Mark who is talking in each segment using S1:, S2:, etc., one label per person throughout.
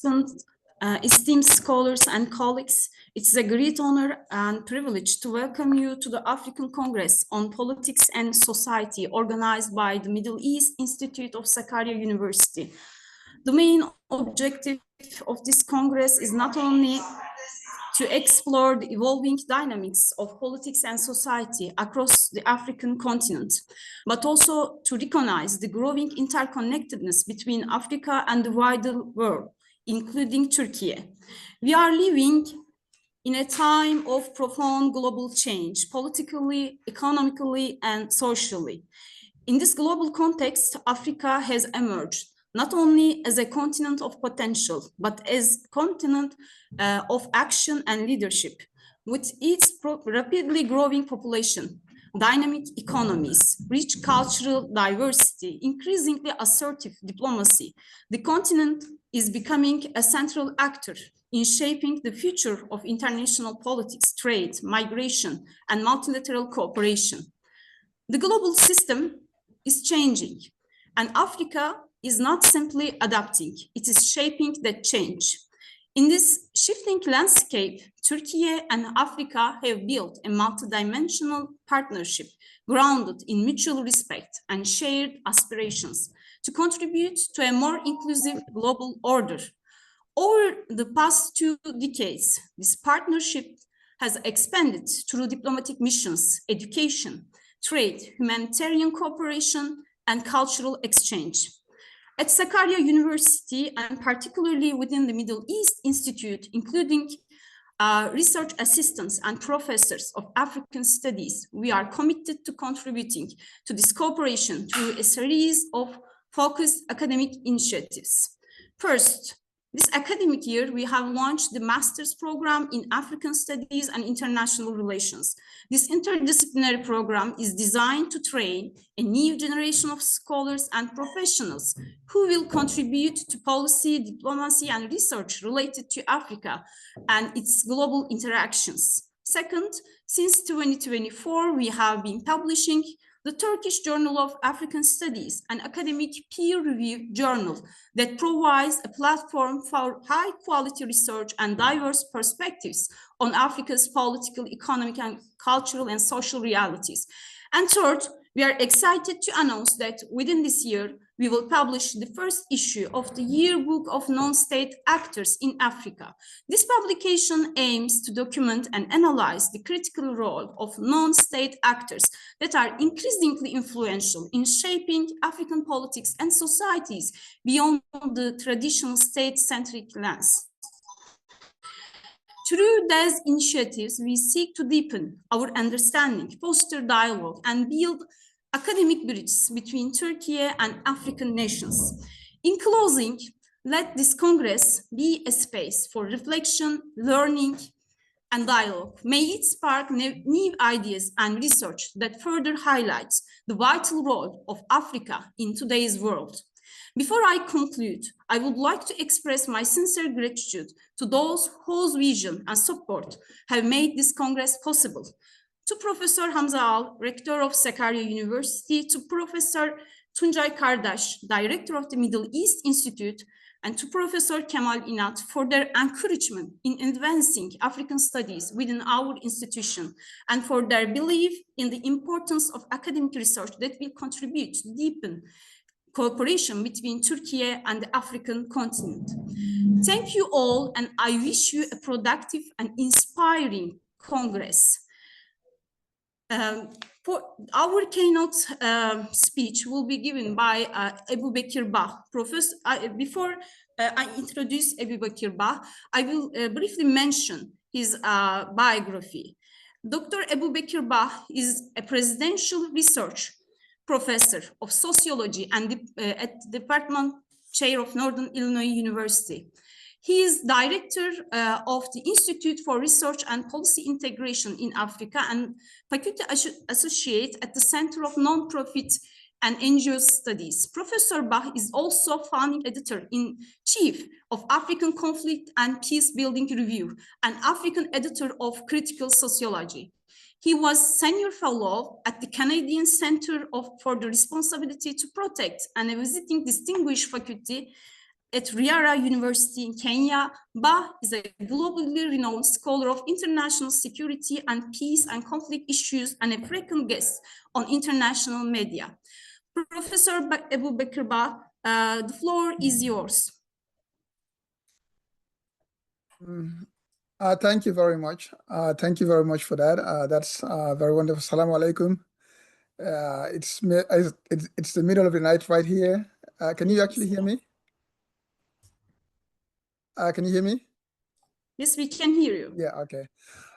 S1: participants, esteemed scholars and colleagues, it's a great honor and privilege to welcome you to the African Congress on Politics and Society, organized by the Middle East Institute of Sakarya University. The main objective of this Congress is not only to explore the evolving dynamics of politics and society across the African continent, but also to recognize the growing interconnectedness between Africa and the wider world, including Turkey. We are living in a time of profound global change, politically, economically, and socially. In this global context, Africa has emerged not only as a continent of potential, but as a continent of action and leadership. With its rapidly growing population, dynamic economies, rich cultural diversity, increasingly assertive diplomacy, the continent is becoming a central actor in shaping the future of international politics, trade, migration, and multilateral cooperation. The global system is changing, and Africa is not simply adapting, it is shaping that change. In this shifting landscape, Turkey and Africa have built a multidimensional partnership grounded in mutual respect and shared aspirations to contribute to a more inclusive global order. Over the past 2 decades, this partnership has expanded through diplomatic missions, education, trade, humanitarian cooperation, and cultural exchange. At Sakarya University, and particularly within the Middle East Institute, including research assistants and professors of African studies, we are committed to contributing to this cooperation through a series of focused academic initiatives. First, this academic year, we have launched the master's program in African Studies and International Relations. This interdisciplinary program is designed to train a new generation of scholars and professionals who will contribute to policy, diplomacy, and research related to Africa and its global interactions. Second, since 2024, we have been publishing the Turkish Journal of African Studies, an academic peer-reviewed journal that provides a platform for high-quality research and diverse perspectives on Africa's political, economic, and cultural and social realities. And third, we are excited to announce that within this year, we will publish the first issue of the Yearbook of Non-State Actors in Africa. This publication aims to document and analyze the critical role of non-state actors that are increasingly influential in shaping African politics and societies beyond the traditional state-centric lens. Through these initiatives, we seek to deepen our understanding, foster dialogue, and build academic bridges between Turkey and African nations. In closing, let this Congress be a space for reflection, learning, and dialogue. May it spark new ideas and research that further highlights the vital role of Africa in today's world. Before I conclude, I would like to express my sincere gratitude to those whose vision and support have made this Congress possible. To Professor Hamza Al, Rector of Sakarya University, to Professor Tuncay Kardeş, Director of the Middle East Institute, and to Professor Kemal İnat for their encouragement in advancing African studies within our institution and for their belief in the importance of academic research that will contribute to deepen cooperation between Turkey and the African continent. Thank you all, and I wish you a productive and inspiring Congress. For our keynote speech will be given by Ebu Bekir Bah. Before I introduce Ebu Bekir Bah, I will briefly mention his biography. Dr. Ebu Bekir Bah is a presidential research professor of sociology and at the Department Chair of Northern Illinois University. He is director of the Institute for Research and Policy Integration in Africa and faculty associate at the Center of Nonprofit and NGO Studies. Professor Bah is also founding editor-in-chief of African Conflict and Peace Building Review and African editor of Critical Sociology. He was senior fellow at the Canadian Center for the Responsibility to Protect and a visiting distinguished faculty at Riara University in Kenya. Ba is a globally renowned scholar of international security and peace and conflict issues and a frequent guest on international media. Professor Ebu Bekir Ba, the floor is yours.
S2: Thank you very much. Thank you very much for that. That's very wonderful. Assalamu alaikum. It's the middle of the night right here. Can you actually hear me? Can you hear me?
S1: Yes, we can hear you.
S2: Yeah, okay.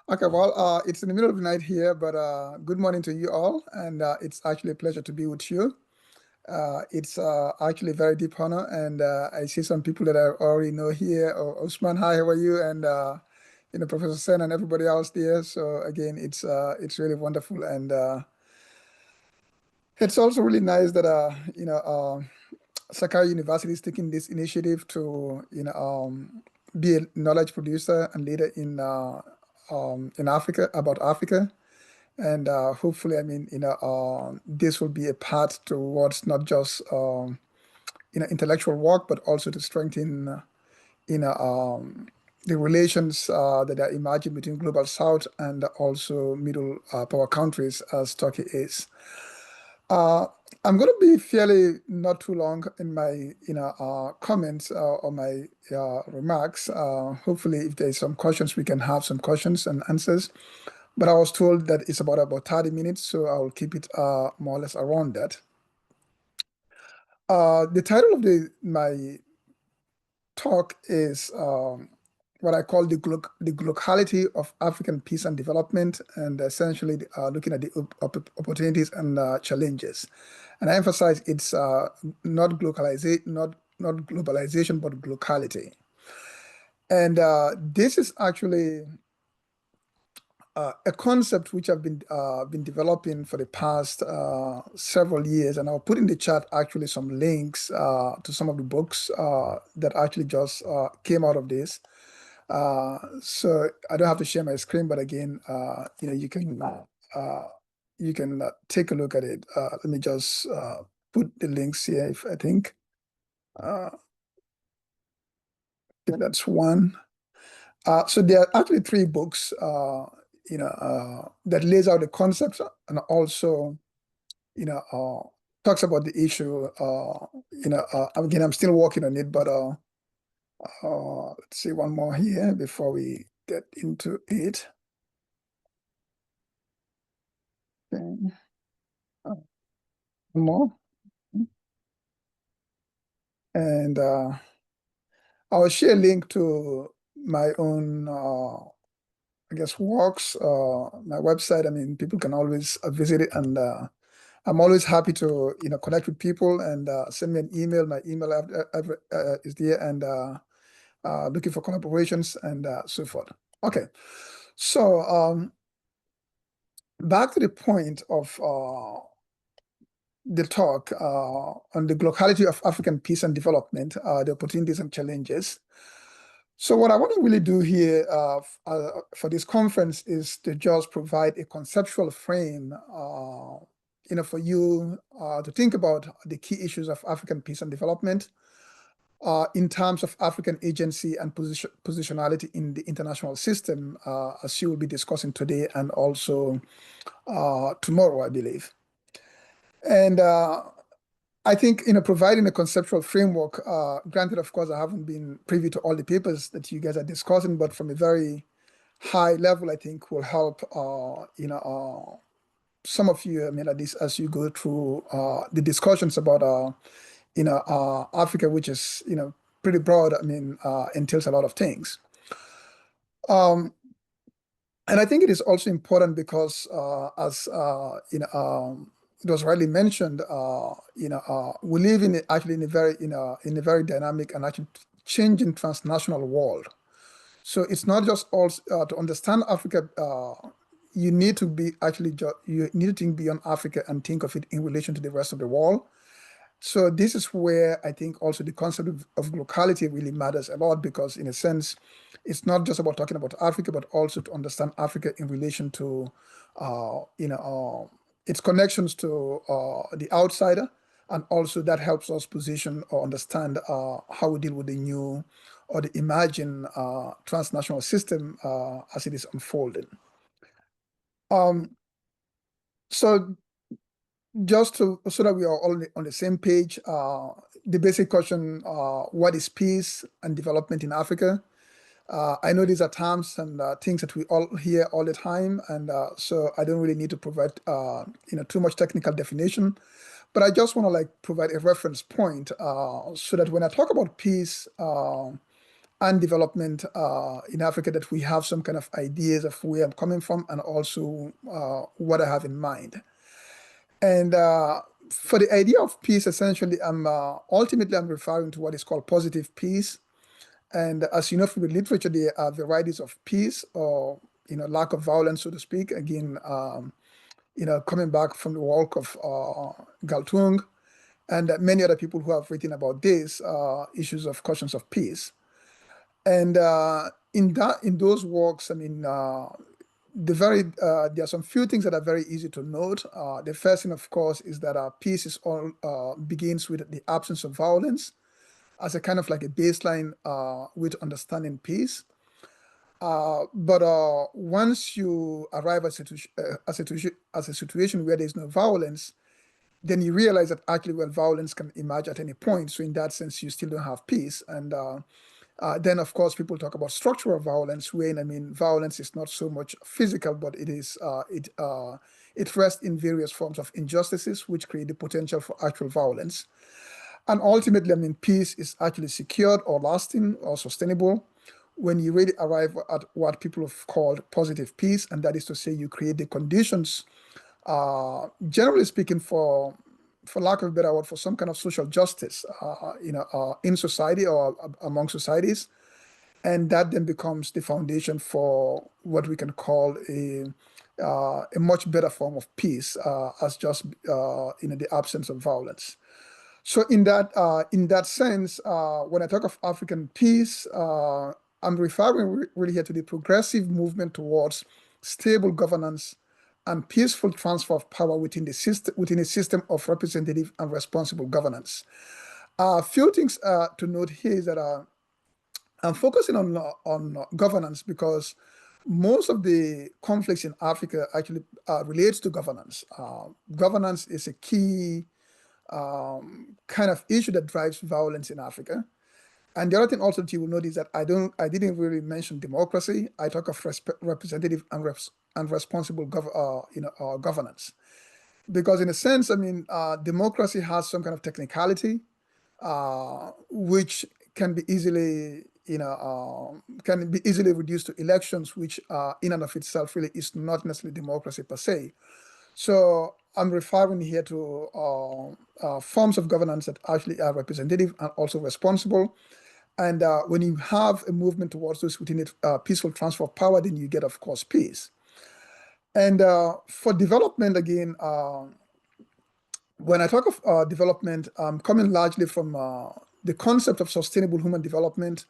S2: Okay, well, it's in the middle of the night here, but good morning to you all, and it's actually a pleasure to be with you. It's actually a very deep honor, and I see some people that I already know here. Osman, hi, how are you? And Professor Sen and everybody else there. So again, it's really wonderful, and it's also really nice that Sakai University is taking this initiative to be a knowledge producer and leader in Africa, about Africa. And hopefully, this will be a path towards not just intellectual work, but also to strengthen the relations that are emerging between global South and also middle power countries, as Turkey is. I'm going to be fairly not too long in my comments or my remarks. Hopefully, if there's some questions, we can have some questions and answers. But I was told that it's about 30 minutes, so I will keep it more or less around that. The title of my talk is what I call the Glocality of African Peace and Development, and essentially looking at the opportunities and challenges. And I emphasize it's not globalization, but glocality. And this is actually a concept which I've been developing for the past several years, and I'll put in the chat actually some links to some of the books that actually just came out of this. So I don't have to share my screen, but again, you can take a look at it. Let me just put the links here. I think that's one. So there are actually 3 books. That lays out the concepts and also, talks about the issue. Again, I'm still working on it, but let's see one more here before we get into it. Okay. One more. And I'll share a link to my own works, my website. People can always visit it, and I'm always happy to connect with people and send me an email. My email is there, and looking for collaborations and so forth. Okay, so back to the point of the talk on the glocality of African peace and development, the opportunities and challenges. So what I want to really do here for this conference is to just provide a conceptual frame, for you to think about the key issues of African peace and development in terms of African agency and positionality in the international system, as you will be discussing today and also tomorrow, I believe. And I think providing a conceptual framework, granted, of course, I haven't been privy to all the papers that you guys are discussing, but from a very high level, I think will help, some of you, at least as you go through the discussions about, Africa, which is, pretty broad, entails a lot of things. And I think it is also important because, as it was rightly mentioned, we live in a very dynamic and actually changing transnational world. So it's not just all to understand Africa. You need to think beyond Africa and think of it in relation to the rest of the world. So this is where I think also the concept of glocality really matters a lot, because in a sense, it's not just about talking about Africa, but also to understand Africa in relation to, its connections to the outsider, And also that helps us position or understand how we deal with the new or the emerging transnational system as it is unfolding. So just so that we are all on the same page, the basic question, what is peace and development in Africa? I know these are terms and things that we all hear all the time, and so I don't really need to provide too much technical definition, but I just want to provide a reference point so that when I talk about peace and development in Africa, that we have some kind of ideas of where I'm coming from and also what I have in mind. And for the idea of peace, essentially, ultimately I'm referring to what is called positive peace. And as you know from the literature, there are varieties of peace or lack of violence, so to speak. Again, coming back from the work of Galtung and many other people who have written about this issues of questions of peace. And in those works, I mean, there are some few things that are very easy to note. The first thing, of course, is that peace is begins with the absence of violence as a kind of like a baseline with understanding peace. But once you arrive at a situation where there's no violence, then you realize that actually, well, violence can emerge at any point. So in that sense, you still don't have peace. And then, of course, people talk about structural violence, when, I mean, violence is not so much physical, but it is it rests in various forms of injustices, which create the potential for actual violence. And ultimately, I mean, peace is actually secured or lasting or sustainable when you really arrive at what people have called positive peace, and that is to say, you create the conditions, generally speaking, for lack of a better word, for some kind of social justice, in society or among societies, and that then becomes the foundation for what we can call a much better form of peace, as just the absence of violence. So in that sense, when I talk of African peace, I'm referring really here to the progressive movement towards stable governance and peaceful transfer of power within a system of representative and responsible governance. A few things to note here is that I'm focusing on governance because most of the conflicts in Africa actually relates to governance. Governance is a key kind of issue that drives violence in Africa. And the other thing also that you will notice that I didn't really mention democracy. I talk of representative and responsible governance, because in a sense, I mean, democracy has some kind of technicality, which can be easily reduced to elections, which in and of itself really is not necessarily democracy per se. So I'm referring here to forms of governance that actually are representative and also responsible. And when you have a movement towards this within a peaceful transfer of power, then you get, of course, peace. And for development, again, when I talk of development, I'm coming largely from the concept of sustainable human development.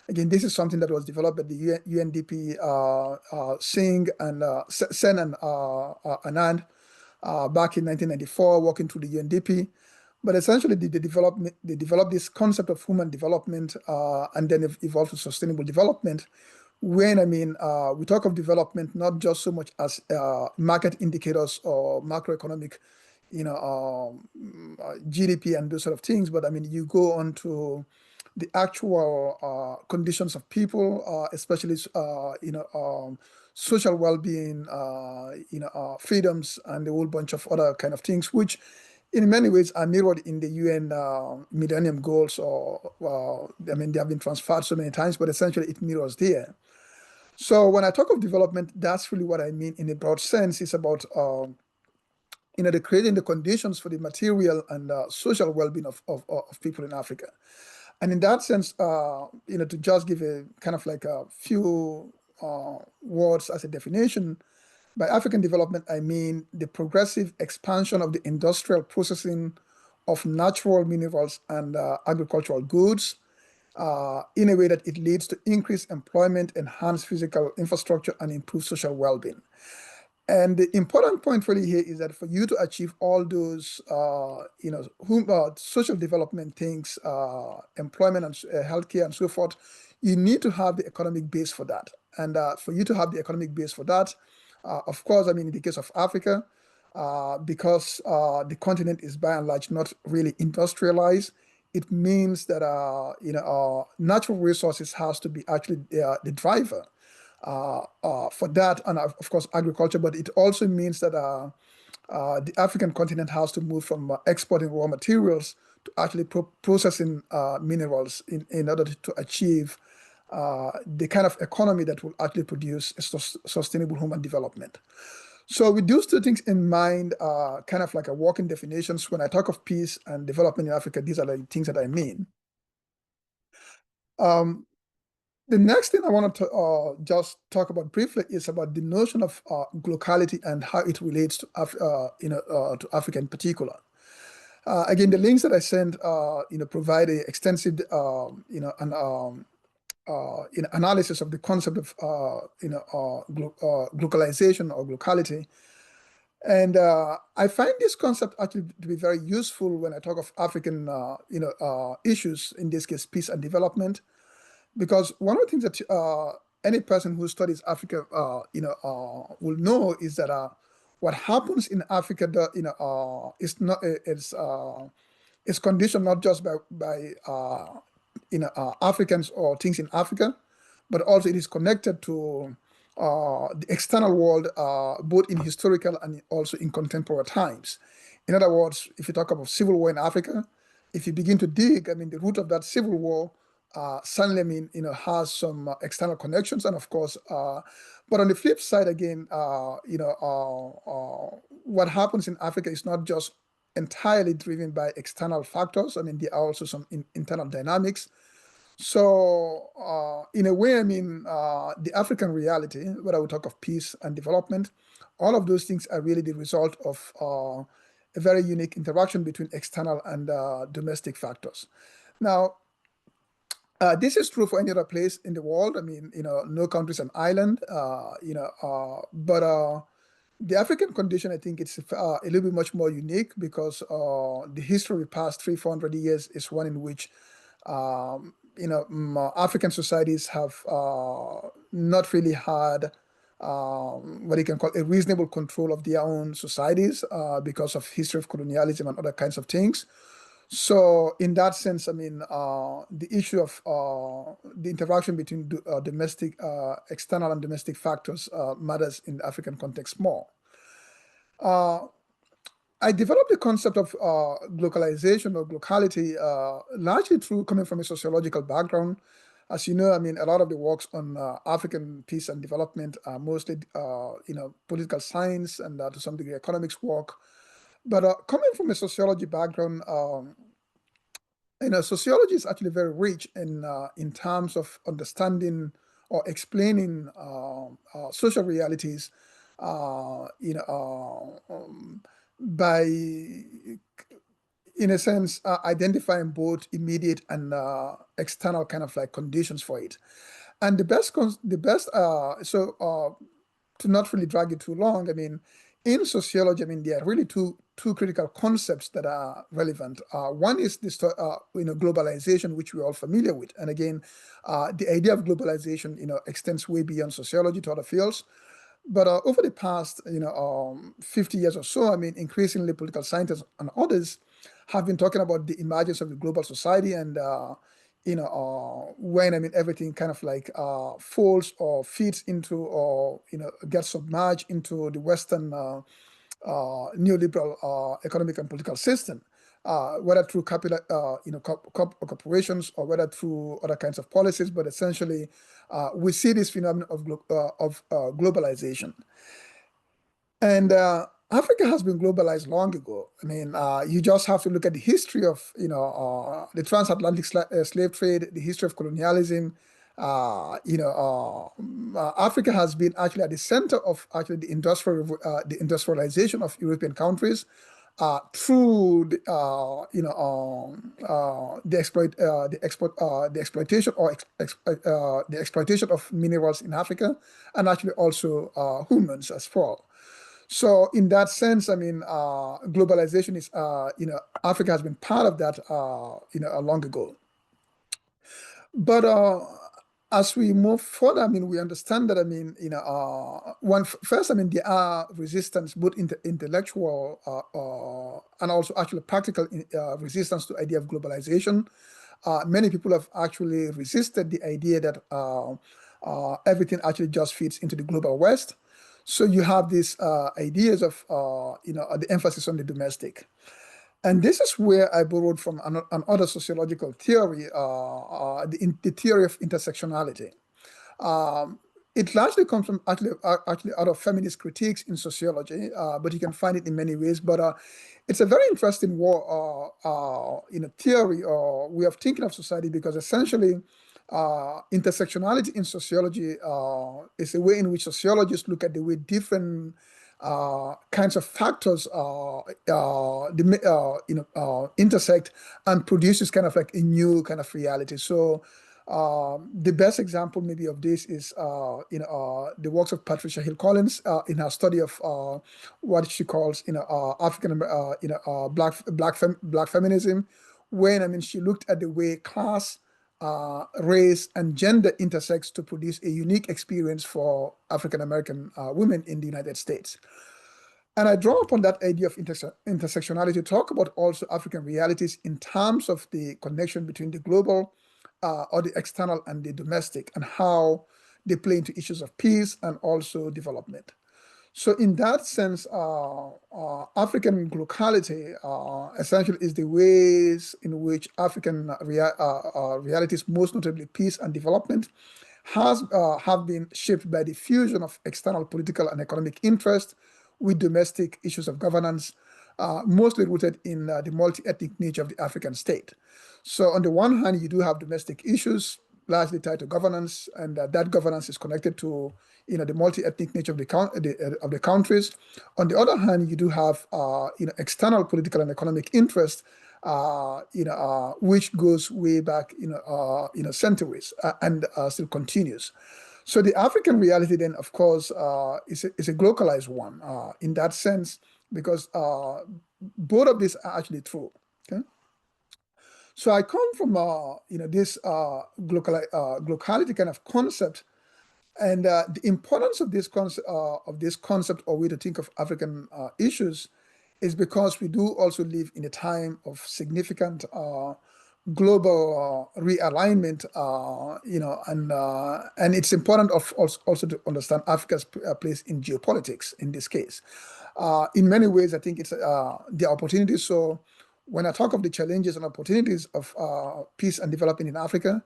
S2: Again, this is something that was developed at the UNDP, Sen and Anand, back in 1994, working through the UNDP. But essentially, they developed this concept of human development, and then evolved to sustainable development. When, I mean, we talk of development not just so much as market indicators or macroeconomic, GDP and those sort of things, but I mean, you go on to the actual conditions of people, especially social well-being, freedoms, and a whole bunch of other kind of things, which in many ways are mirrored in the UN Millennium Goals, or I mean, they have been transferred so many times, but essentially it mirrors there. So when I talk of development, that's really what I mean in a broad sense. It's about the creating the conditions for the material and social well-being of people in Africa. And in that sense, to just give a kind of like a few words as a definition, by African development, I mean the progressive expansion of the industrial processing of natural minerals and agricultural goods in a way that it leads to increased employment, enhanced physical infrastructure, and improved social well-being. And the important point really here is that for you to achieve all those, social development things, employment and healthcare and so forth, you need to have the economic base for that. And for you to have the economic base for that, of course, I mean, in the case of Africa, because the continent is by and large not really industrialized, it means that natural resources has to be actually the driver for that, and of course agriculture. But it also means that the African continent has to move from exporting raw materials to actually processing minerals in order to achieve the kind of economy that will actually produce a sustainable human development. So with those two things in mind, kind of like a working definitions, when I talk of peace and development in Africa, these are the things that I mean. The next thing I want to just talk about briefly is about the notion of glocality and how it relates to to Africa in particular. Again, the links that I sent, provide a extensive, analysis of the concept of, glocalization or glocality. And I find this concept actually to be very useful when I talk of African, issues, in this case, peace and development, because one of the things that any person who studies Africa, will know is that what happens in Africa, is conditioned not just by Africans or things in Africa, but also it is connected to the external world, both in historical and also in contemporary times. In other words, if you talk about civil war in Africa, if you begin to dig, I mean, the root of that civil war certainly, has some external connections, and of course, but on the flip side, again, what happens in Africa is not just entirely driven by external factors. I mean, there are also some internal dynamics. So, in a way, I mean, the African reality, whether we talk of peace and development, all of those things are really the result of a very unique interaction between external and domestic factors. Now, this is true for any other place in the world. I mean, no country is an island, but the African condition, I think it's a little bit much more unique because the history of the past 300-400 years is one in which, African societies have not really had what you can call a reasonable control of their own societies because of history of colonialism and other kinds of things. So in that sense, I mean, the issue of the interaction between domestic, external and domestic factors matters in the African context more. I developed the concept of glocalization or glocality largely through coming from a sociological background. As you know, I mean, a lot of the works on African peace and development are mostly, political science and to some degree economics work. But coming from a sociology background, sociology is actually very rich in terms of understanding or explaining social realities, by, in a sense, identifying both immediate and external kind of like conditions for it. And to not really drag it too long, I mean, in sociology, I mean, there are really two critical concepts that are relevant. One is this, globalization, which we're all familiar with. And again, the idea of globalization, extends way beyond sociology to other fields. But over the past, 50 years or so, I mean, increasingly political scientists and others have been talking about the emergence of the global society and, when, I mean, everything kind of like falls or feeds into or, gets submerged into the Western neoliberal economic and political system, whether through capital, corporations or whether through other kinds of policies. But essentially, we see this phenomenon of globalization. And Africa has been globalized long ago. I mean, you just have to look at the history of, the transatlantic slave trade, the history of colonialism. Africa has been actually at the center of actually the industrialization of European countries. through the exploitation of minerals in Africa, and actually also humans as well. So in that sense, I mean, globalization is, Africa has been part of that, long ago. But as we move further, I mean, we understand that, I mean, first, I mean, there are resistance, both intellectual and also actually practical resistance to the idea of globalization. Many people have actually resisted the idea that everything actually just fits into the global West. So you have these ideas of, the emphasis on the domestic. And this is where I borrowed from another sociological theory, the theory of intersectionality. It largely comes from actually out of feminist critiques in sociology, but you can find it in many ways. But it's a very interesting theory or way of thinking of society, because essentially intersectionality in sociology is a way in which sociologists look at the way different kinds of factors intersect and produces kind of like a new kind of reality. So the best example maybe of this is the works of Patricia Hill Collins in her study of what she calls African black feminism, when, I mean, she looked at the way class, race, and gender intersects to produce a unique experience for African American women in the United States. And I draw upon that idea of intersectionality to talk about also African realities in terms of the connection between the global or the external and the domestic, and how they play into issues of peace and also development. So in that sense, African glocality essentially is the ways in which African realities, most notably peace and development, have been shaped by the fusion of external political and economic interest with domestic issues of governance, mostly rooted in the multi-ethnic nature of the African state. So on the one hand, you do have domestic issues largely tied to governance, and that governance is connected to the multi-ethnic nature of the countries. On the other hand, you do have external political and economic interest, which goes way back centuries and still continues. So the African reality then, of course, is a globalized one in that sense, because both of these are actually true. Okay. So I come from this glocality kind of concept, and the importance of this concept or way to think of African issues is because we do also live in a time of significant global realignment, and it's important also to understand Africa's place in geopolitics in this case. In many ways, I think it's the opportunities. So when I talk of the challenges and opportunities of peace and development in Africa,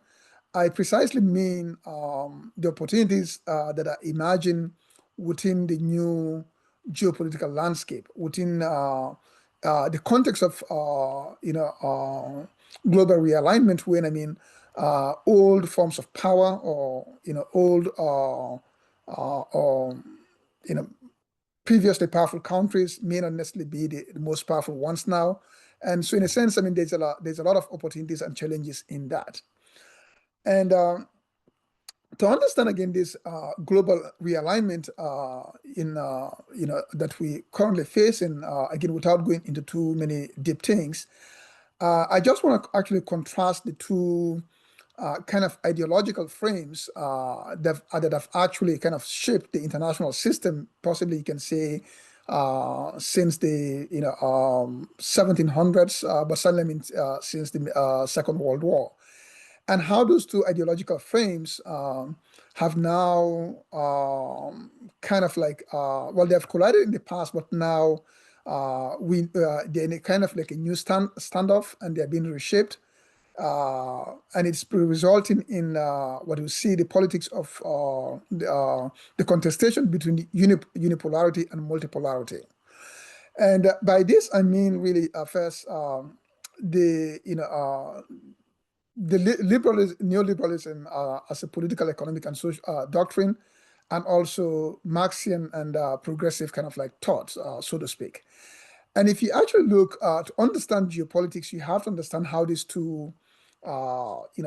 S2: I precisely mean the opportunities that are emerging within the new geopolitical landscape, within the context of global realignment, when, I mean, old forms of power or previously powerful countries may not necessarily be the most powerful ones now. And so in a sense, I mean, there's a lot of opportunities and challenges in that. And to understand again this global realignment that we currently face, in again, without going into too many deep things, I just want to actually contrast the two kind of ideological frames that have actually kind of shaped the international system, possibly you can say since the 1700s, but certainly since the Second World War, and how those two ideological frames have now kind of like well, they have collided in the past, but now they're in a kind of like a new standoff, and they're being reshaped. And it's resulting in what we see the politics of the contestation between unipolarity and multipolarity. And by this, I mean really first neoliberalism as a political, economic, and social doctrine, and also Marxian and progressive kind of like thoughts, so to speak. And if you actually look to understand geopolitics, you have to understand how these two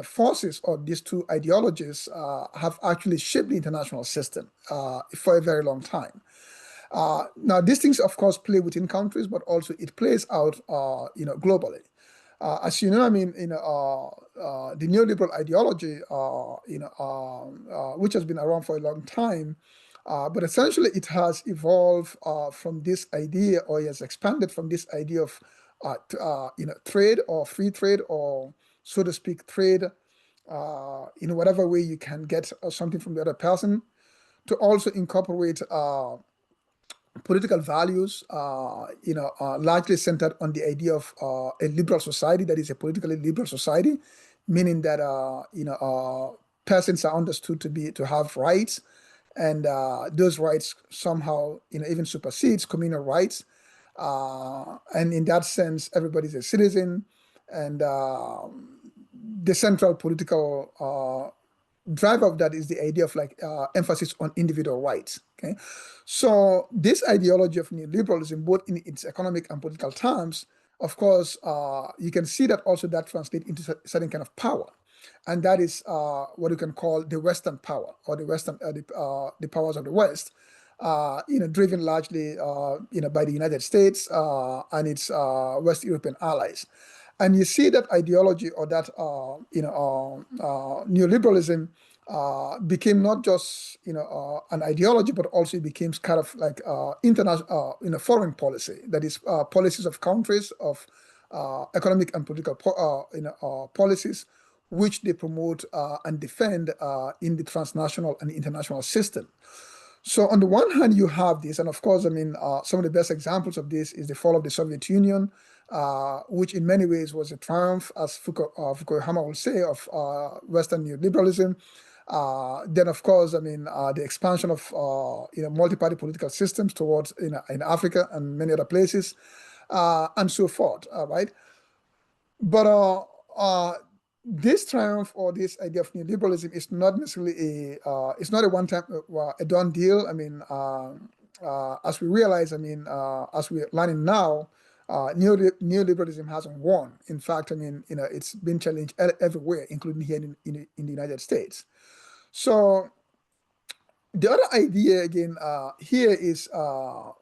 S2: forces or these two ideologies have actually shaped the international system for a very long time. Now, these things, of course, play within countries, but also it plays out, globally. As you know, I mean, the neoliberal ideology, which has been around for a long time, but essentially it has evolved from this idea, or it has expanded from this idea of, trade or free trade, or so to speak, trade in whatever way you can get something from the other person, to also incorporate political values, largely centered on the idea of a liberal society that is a politically liberal society, meaning that persons are understood to have rights, and those rights somehow even supersedes communal rights, and in that sense, everybody's a citizen, and the central political driver of that is the idea of emphasis on individual rights. Okay, so this ideology of neoliberalism, both in its economic and political terms, of course, you can see that also that translates into a certain kind of power, and that is what you can call the Western power, or the Western the powers of the West, driven largely by the United States and its West European allies. And you see that ideology, or that neoliberalism became not just an ideology, but also it became kind of like international foreign policy. That is policies of countries, of economic and political policies, which they promote and defend in the transnational and international system. So on the one hand, you have this, and of course, I mean, some of the best examples of this is the fall of the Soviet Union, which in many ways was a triumph, as Fukuyama will say, of Western neoliberalism. Then, of course, I mean, the expansion of multi-party political systems towards in Africa and many other places, and so forth. Right, but this triumph, or this idea of neoliberalism, is not necessarily it's not a one-time a done deal. I mean, as we realize, I mean, as we're learning now, neoliberalism hasn't won. In fact, I mean, it's been challenged everywhere, including here in the United States. So the other idea again here is, for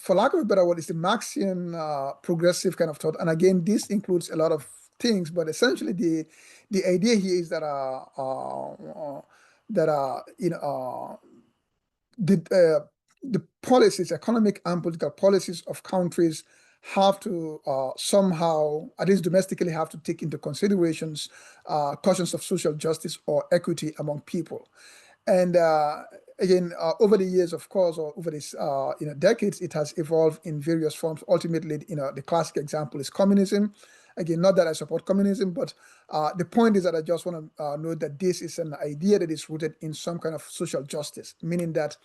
S2: lack of a better word, is the Marxian progressive kind of thought. And again, this includes a lot of things, but essentially the idea here is that the policies, economic and political policies of countries, have to somehow, at least domestically, have to take into considerations questions of social justice or equity among people. And again, over the years, of course, or over this decades, it has evolved in various forms. Ultimately, the classic example is communism. Again, not that I support communism, but the point is that I just want to note that this is an idea that is rooted in some kind of social justice, meaning that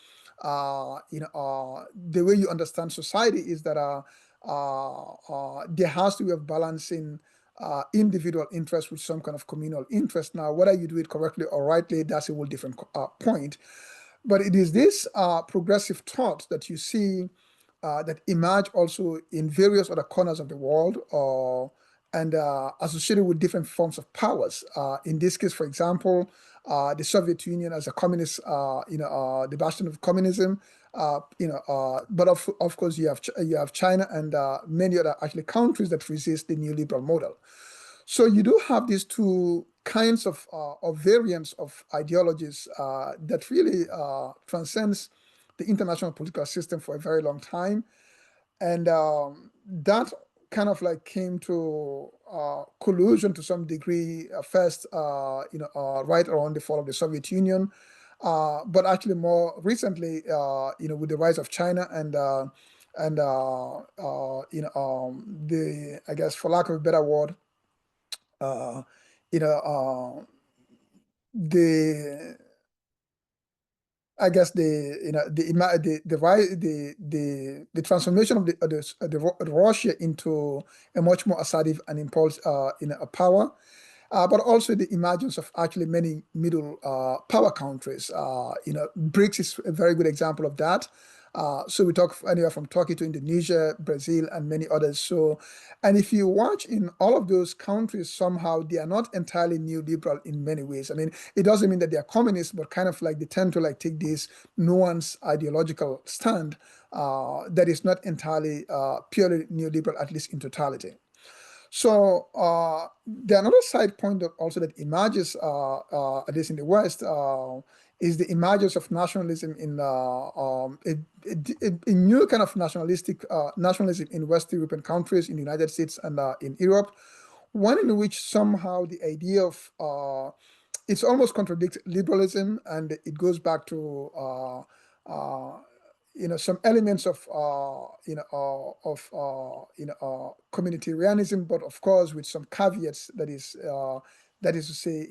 S2: the way you understand society is that there has to be a balancing individual interest with some kind of communal interest. Now, whether you do it correctly or rightly, that's a whole different point. But it is this progressive thought that you see that emerge also in various other corners of the world, and associated with different forms of powers. In this case, for example, the Soviet Union as a communist, the bastion of communism. But of course, you have China and many other actually countries that resist the neoliberal model. So you do have these two kinds of variants of ideologies that really transcends the international political system for a very long time, and that kind of like came to collusion to some degree first, right around the fall of the Soviet Union, but actually more recently, with the rise of China and the, I guess, for lack of a better word, the I guess the transformation of the Russia into a much more assertive and impulse a power, but also the emergence of actually many middle power countries. BRICS is a very good example of that. So we talk anywhere from Turkey to Indonesia, Brazil, and many others. So, and if you watch in all of those countries, somehow they are not entirely neoliberal in many ways. I mean, it doesn't mean that they are communist, but kind of like they tend to like take this nuanced ideological stand that is not entirely purely neoliberal, at least in totality. So the another side point that also that emerges, at least in the West, is the emergence of nationalism in a new kind of nationalistic nationalism in West European countries, in the United States and in Europe, one in which somehow the idea of it's almost contradicts liberalism, and it goes back to some elements of communitarianism, but of course with some caveats. That is to say,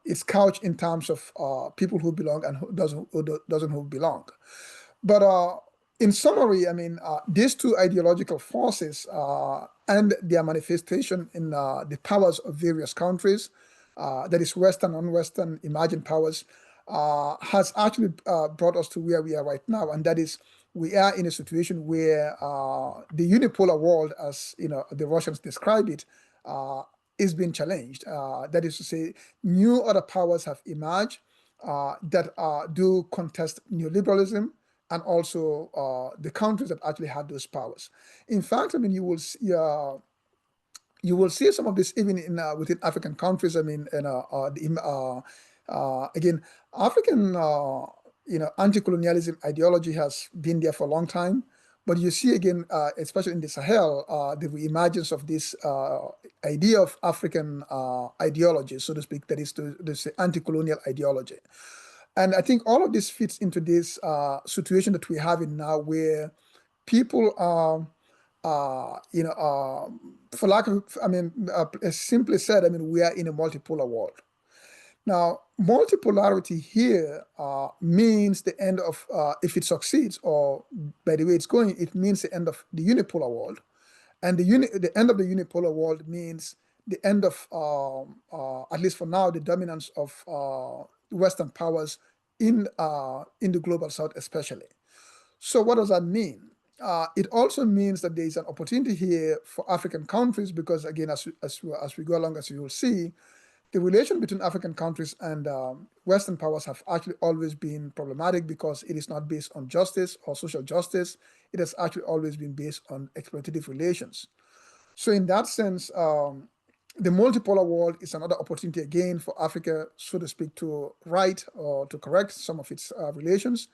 S2: it's couched in terms of people who belong and who doesn't belong. But in summary, I mean, these two ideological forces and their manifestation in the powers of various countries, that is Western, non-Western, emerging powers, has actually brought us to where we are right now, and that is we are in a situation where the unipolar world, as the Russians describe it, is being challenged. That is to say, new other powers have emerged that do contest neoliberalism, and also the countries that actually have those powers. In fact, I mean, you will see some of this even in within African countries. I mean, again, African anti-colonialism ideology has been there for a long time, but you see again, especially in the Sahel, the reemergence of this idea of African ideology, so to speak, that is to say anti-colonial ideology. And I think all of this fits into this situation that we have in now, where people are, for lack of, simply said, I mean, we are in a multipolar world. Now, multipolarity here means the end of, if it succeeds, or by the way it's going, it means the end of the unipolar world. And the end of the unipolar world means the end of, at least for now, the dominance of Western powers in the global South especially. So what does that mean? It also means that there is an opportunity here for African countries, because again, as we go along, as you will see, the relation between African countries and Western powers have actually always been problematic, because it is not based on justice or social justice. It has actually always been based on exploitative relations. So in that sense, the multipolar world is another opportunity again for Africa, so to speak, to right or to correct some of its relations.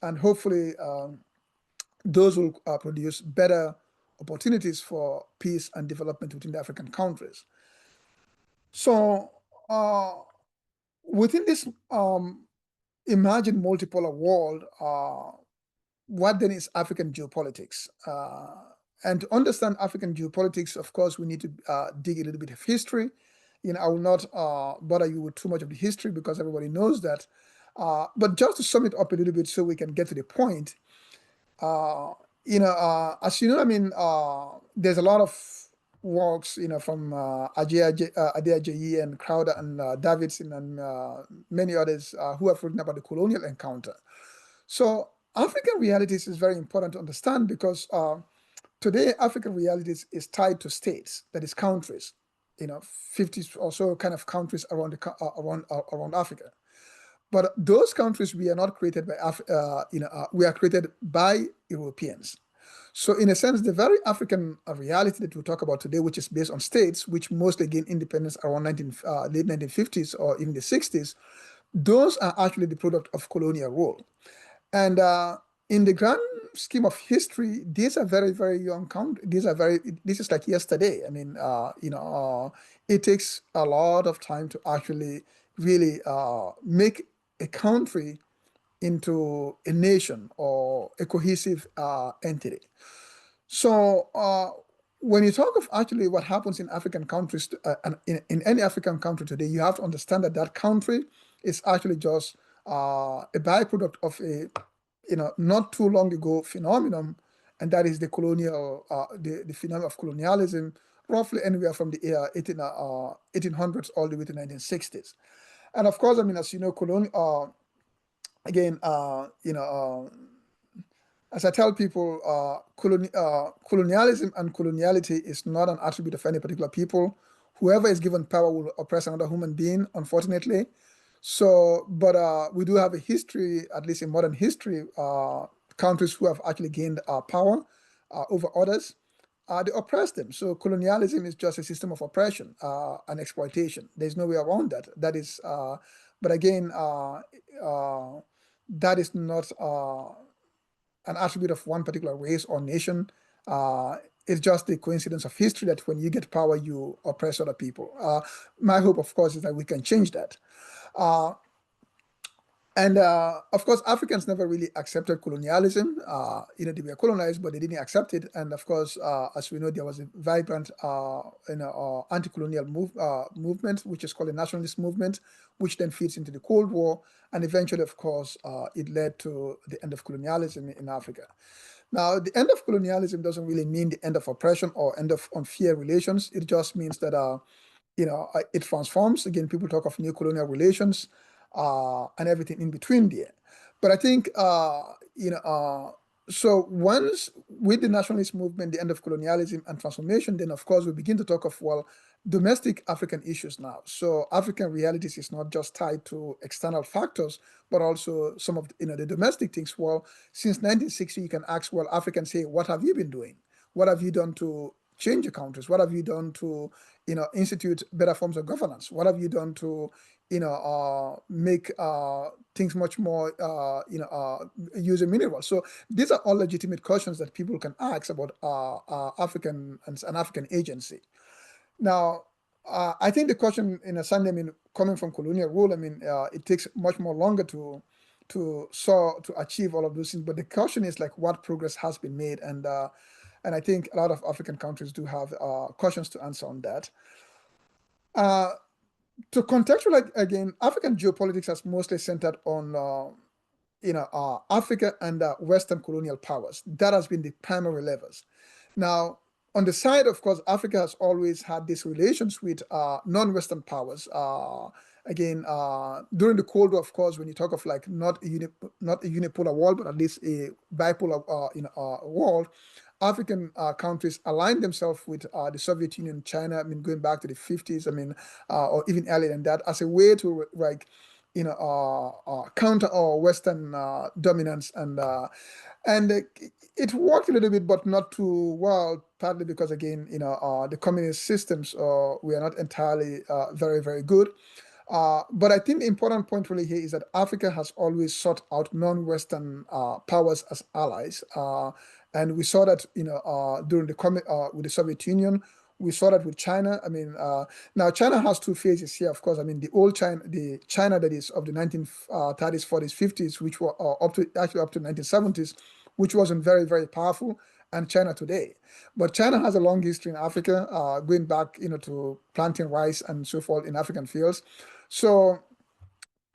S2: And hopefully those will produce better opportunities for peace and development within the African countries. So within this imagined multipolar world, what then is African geopolitics? And to understand African geopolitics, of course, we need to dig a little bit of history. I will not bother you with too much of the history, because everybody knows that. But just to sum it up a little bit so we can get to the point, as you know, I mean, there's a lot of works, from Ade Ajayi and Crowder and Davidson and many others who have written about the colonial encounter. So African realities is very important to understand, because today African realities is tied to states, that is countries, 50 or so kind of countries around around Africa. But those countries we are not created by we are created by Europeans. So in a sense, the very African reality that we talk about today, which is based on states, which mostly gained independence around late 1950s or even the 60s, those are actually the product of colonial rule. And in the grand scheme of history, these are very, very young countries. This is like yesterday. I mean, it takes a lot of time to actually really make a country into a nation or a cohesive entity. So when you talk of actually what happens in African countries, and in any African country today, you have to understand that that country is actually just a byproduct of a not too long ago phenomenon, and that is the colonial, the phenomenon of colonialism, roughly anywhere from the 1800s all the way to 1960s. And of course, I mean, as you know, again, as I tell people, colonialism and coloniality is not an attribute of any particular people. Whoever is given power will oppress another human being, unfortunately. So, but we do have a history, at least in modern history, countries who have actually gained power over others. They oppress them. So colonialism is just a system of oppression and exploitation. There's no way around that. That is, but again, that is not an attribute of one particular race or nation. It's just the coincidence of history that when you get power, you oppress other people. My hope, of course, is that we can change that. And of course, Africans never really accepted colonialism. They were colonized, but they didn't accept it. And of course, as we know, there was a vibrant anti-colonial movement, which is called a nationalist movement, which then feeds into the Cold War. And eventually, of course, it led to the end of colonialism in Africa. Now, the end of colonialism doesn't really mean the end of oppression or end of unfair relations. It just means that, it transforms. Again, people talk of new colonial relations. And everything in between there. But I think, so once with the nationalist movement, the end of colonialism and transformation, then of course we begin to talk of, well, domestic African issues now. So African realities is not just tied to external factors, but also some of the domestic things. Well, since 1960, you can ask, well, Africans say, what have you been doing? What have you done to change your countries? What have you done to, institute better forms of governance? What have you done to make things much more, user meaningful? So these are all legitimate questions that people can ask about African and an African agency. Now, I think the question in a sense, coming from colonial rule, it takes much more longer to achieve all of those things. But the question is like, what progress has been made, and I think a lot of African countries do have questions to answer on that. To contextualize again, African geopolitics has mostly centered on Africa and Western colonial powers. That has been the primary levers. Now, on the side, of course, Africa has always had these relations with non-Western powers. Again, during the Cold War, of course, when you talk of like not a unipolar world, but at least a bipolar world, African countries aligned themselves with the Soviet Union, China. Going back to the 50s. Or even earlier than that, as a way to counter our Western dominance, and it worked a little bit, but not too well. Partly because again, the communist systems were not entirely very, very good. But I think the important point really here is that Africa has always sought out non-Western powers as allies. And we saw that, during with the Soviet Union. We saw that with China. Now China has two phases here, of course. The old China, the China that is of the 1930s, 40s, 50s, which were up to 1970s, which wasn't very, very powerful, and China today. But China has a long history in Africa, going back, to planting rice and so forth in African fields. So,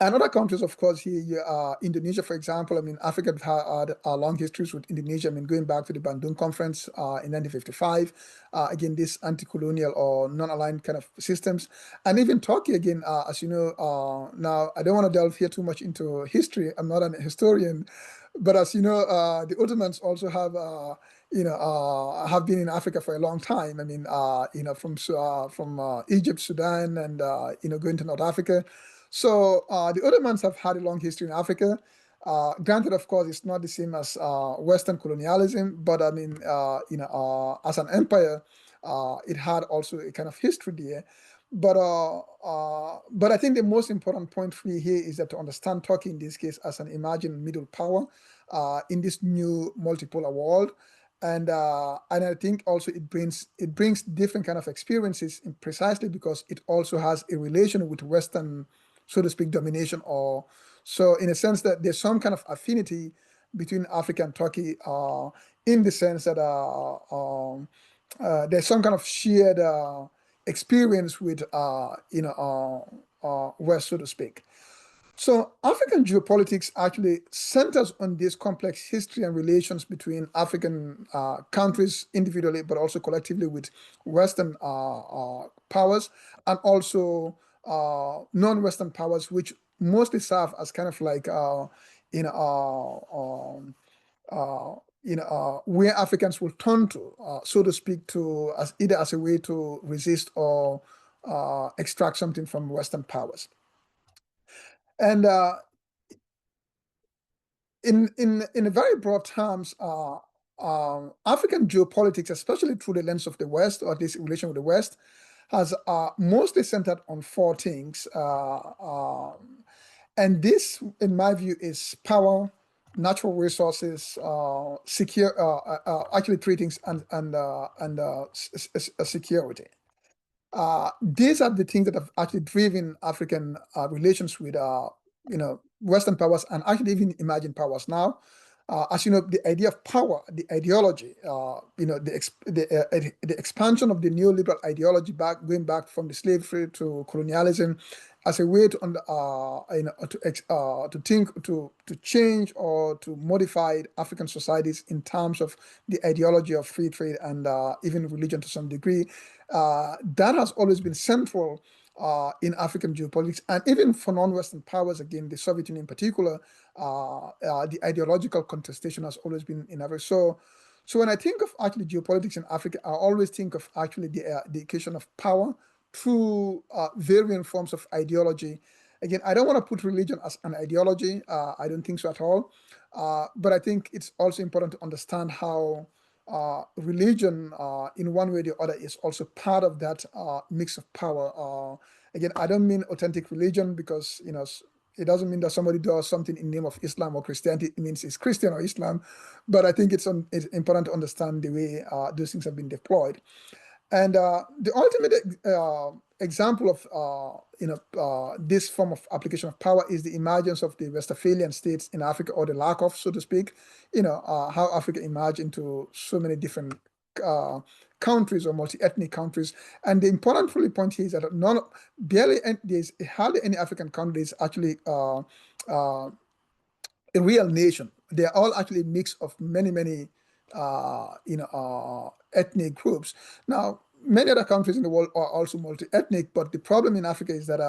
S2: and other countries, of course, here, Indonesia, for example. Africa had long histories with Indonesia. Going back to the Bandung Conference in 1955. Again, this anti-colonial or non-aligned kind of systems. And even Turkey, again, as you know, now I don't want to delve here too much into history. I'm not an historian. But as you know, the Ottomans also have, have been in Africa for a long time. From Egypt, Sudan, and going to North Africa. So the Ottomans have had a long history in Africa. Granted, of course, it's not the same as Western colonialism, but as an empire, it had also a kind of history there. But I think the most important point for me here is that to understand Turkey in this case as an emerging middle power in this new multipolar world. And I think also it brings different kind of experiences precisely because it also has a relation with Western, so to speak, domination, or so in a sense that there's some kind of affinity between Africa and Turkey in the sense that there's some kind of shared experience with West, so to speak. So African geopolitics actually centers on this complex history and relations between African countries individually, but also collectively with Western powers, and also non-Western powers, which mostly serve as kind of like where Africans will turn to, so to speak, to either as a way to resist or extract something from Western powers. And in very broad terms, African geopolitics, especially through the lens of the West, or this relation with the West, has mostly centered on four things. And this, in my view, is power, natural resources, actually three things, and security. These are the things that have actually driven African relations with Western powers and actually even emerging powers now. As you know, the idea of power, the ideology, the expansion of the neoliberal ideology going back from the slavery to colonialism, as a way to think, to change or to modify African societies in terms of the ideology of free trade and even religion to some degree. That has always been central in African geopolitics, and even for non-Western powers, again, the Soviet Union in particular, the ideological contestation has always been in Africa. So when I think of actually geopolitics in Africa, I always think of actually the occasion of power through varying forms of ideology. Again, I don't want to put religion as an ideology. I don't think so at all. But I think it's also important to understand how religion, in one way or the other, is also part of that mix of power. Again, I don't mean authentic religion, because it doesn't mean that somebody does something in the name of Islam or Christianity. It means it's Christian or Islam. But I think it's important to understand the way those things have been deployed. And the ultimate example of this form of application of power is the emergence of the Westphalian states in Africa, or the lack of, so to speak. How Africa emerged into so many different countries or multi-ethnic countries. And the important point here is that there's hardly any African country is actually a real nation. They are all actually a mix of many ethnic groups. Now, many other countries in the world are also multi-ethnic, but the problem in Africa is that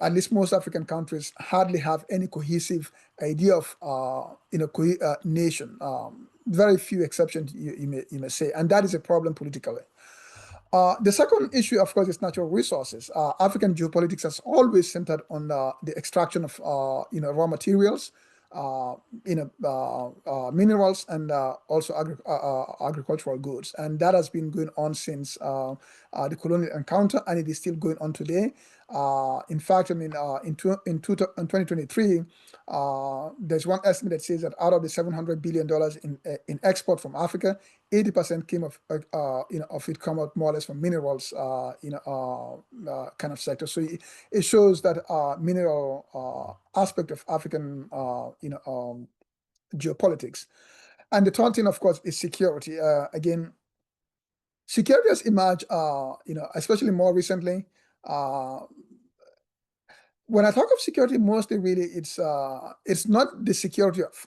S2: at least most African countries hardly have any cohesive idea of nation. Very few exceptions, you may say, and that is a problem politically. The second issue, of course, is natural resources. African geopolitics has always centered on the extraction of raw materials, minerals, and also agricultural goods, and that has been going on since the colonial encounter, and it is still going on today. In fact, in 2023, there's one estimate that says that out of the $700 billion in export from Africa, 80% came of it come out more or less from minerals, kind of sector. So it shows that mineral aspect of African, geopolitics. And the third thing, of course, is security. Again, security has emerged, especially more recently. When I talk of security, mostly really it's not the security of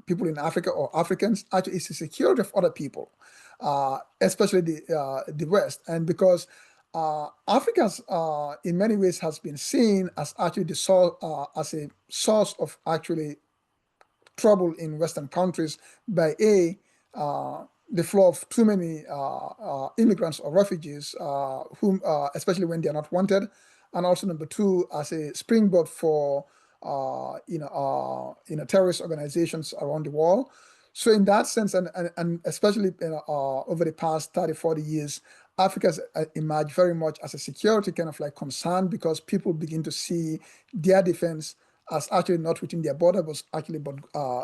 S2: people in Africa or Africans. Actually, it's the security of other people, especially the West. And because Africa, in many ways, has been seen as actually the as a source of actually trouble in Western countries by the flow of too many immigrants or refugees, whom especially when they are not wanted, and also number two, as a springboard for terrorist organizations around the world. So in that sense, and especially over the past 30, 40 years, Africa has emerged very much as a security kind of like concern, because people begin to see their defense as actually not within their border, but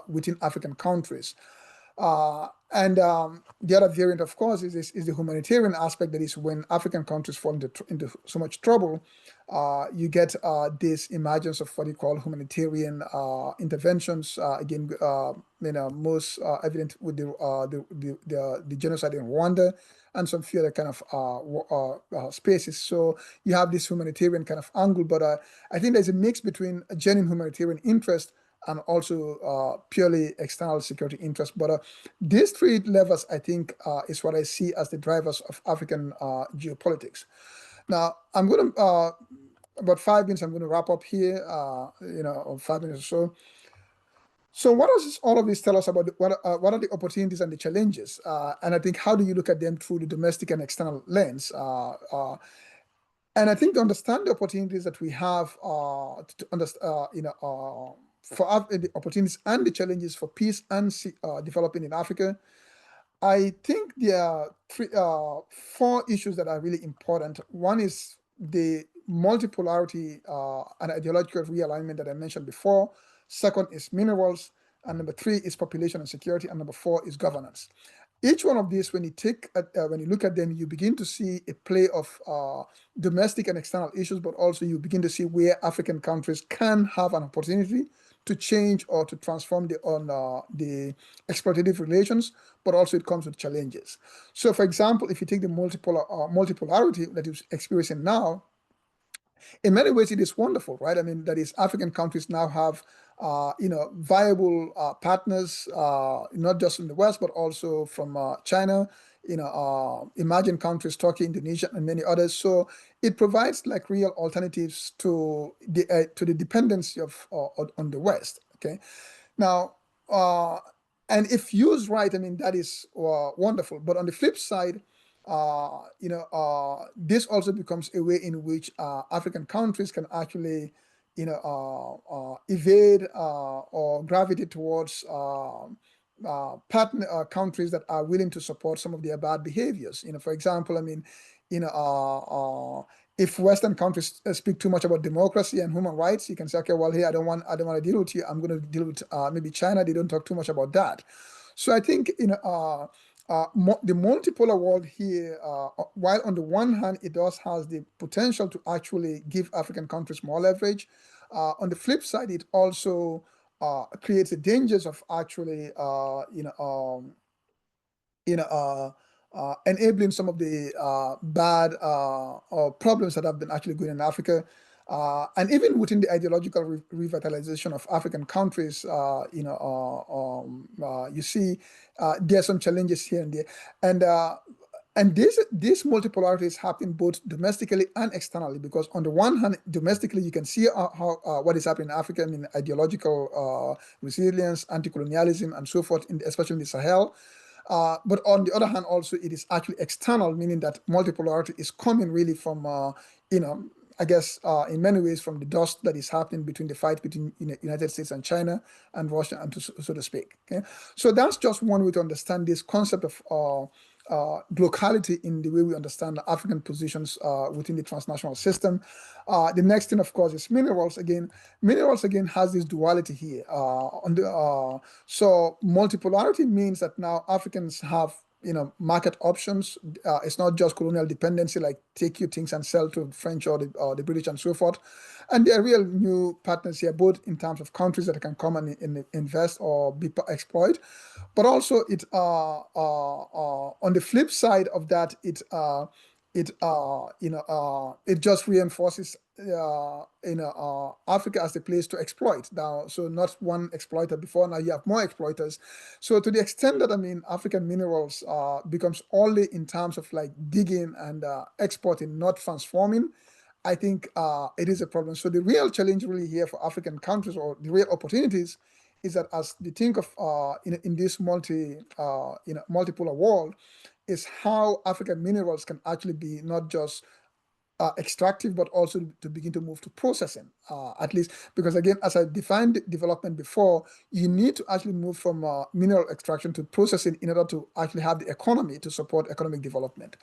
S2: within African countries. And the other variant, of course, is the humanitarian aspect. That is, when African countries fall into so much trouble, you get this emergence of what you call humanitarian interventions. Again, most evident with the genocide in Rwanda and some few other kind of spaces. So you have this humanitarian kind of angle, but I think there's a mix between a genuine humanitarian interest and also purely external security interest. But these three levels, I think, is what I see as the drivers of African geopolitics. Now, I'm going to about 5 minutes, I'm going to wrap up here, or 5 minutes or so. So what does all of this tell us about what are the opportunities and the challenges? And I think, how do you look at them through the domestic and external lens? And I think to understand the opportunities that we have, to understand, the opportunities and the challenges for peace and development in Africa, I think there are four issues that are really important. One is the multipolarity and ideological realignment that I mentioned before. Second is minerals. And number three is population and security. And number four is governance. Each one of these, when you look at them, you begin to see a play of domestic and external issues, but also you begin to see where African countries can have an opportunity to change or to transform the exploitative relations, but also it comes with challenges. So, for example, if you take the multipolarity that you're experiencing now, in many ways it is wonderful, right? I mean, that is, African countries now have viable partners, not just from the West, but also from China, emerging countries, Turkey, Indonesia, and many others. So it provides like real alternatives to the dependency of on the West. Okay, now, and if used right, I mean, that is wonderful. But on the flip side, this also becomes a way in which African countries can actually, evade or gravitate towards partner countries that are willing to support some of their bad behaviors. For example, I mean, if Western countries speak too much about democracy and human rights, you can say, okay, well, hey, I don't want to deal with you. I'm going to deal with maybe China. They don't talk too much about that. So I think the multipolar world here, while on the one hand it does has the potential to actually give African countries more leverage, on the flip side it also creates the dangers of actually enabling some of the bad problems that have been actually going in Africa. And even within the ideological revitalization of African countries, you see there are some challenges here and there. And this multipolarity is happening both domestically and externally, because on the one hand, domestically, you can see how what is happening in Africa, I mean, ideological resilience, anti-colonialism, and so forth, especially in the Sahel. But on the other hand, also, it is actually external, meaning that multipolarity is coming really from, I guess, in many ways, from the dust that is happening between the fight between United States and China and Russia, and so to speak. Okay, so that's just one way to understand this concept of glocality in the way we understand the African positions within the transnational system. The next thing, of course, is minerals. Minerals again has this duality here. So multipolarity means that now Africans have market options. It's not just colonial dependency, like take your things and sell to French or the British and so forth. And there are real new partners here, both in terms of countries that can come and invest or be exploited, but also it on the flip side of that, it just reinforces Africa as the place to exploit now. So not one exploiter before, now you have more exploiters. So to the extent that, I mean, African minerals becomes only in terms of like digging and exporting, not transforming, I think it is a problem. So the real challenge really here for African countries, or the real opportunities, is that as they think of in this multipolar world, is how African minerals can actually be not just extractive, but also to begin to move to processing, at least, because again, as I defined development before, you need to actually move from mineral extraction to processing in order to actually have the economy to support economic development.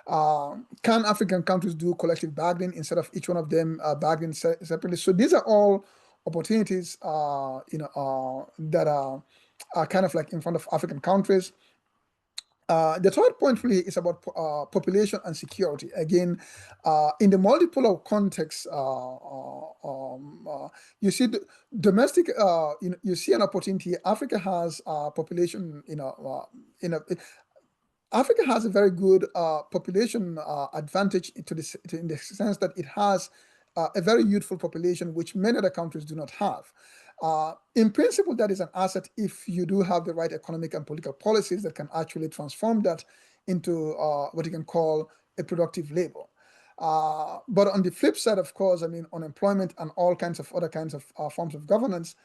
S2: Can African countries do collective bargaining instead of each one of them bargaining separately? So these are all opportunities, that are kind of like in front of African countries. The third point really is about population and security. Again, in the multipolar context, you see the domestic. You see an opportunity. Africa has population. Africa has a very good population advantage in the sense that it has a very youthful population, which many other countries do not have. In principle, that is an asset if you do have the right economic and political policies that can actually transform that into what you can call a productive labor. But on the flip side, of course, I mean, unemployment and all kinds of other kinds of forms of governance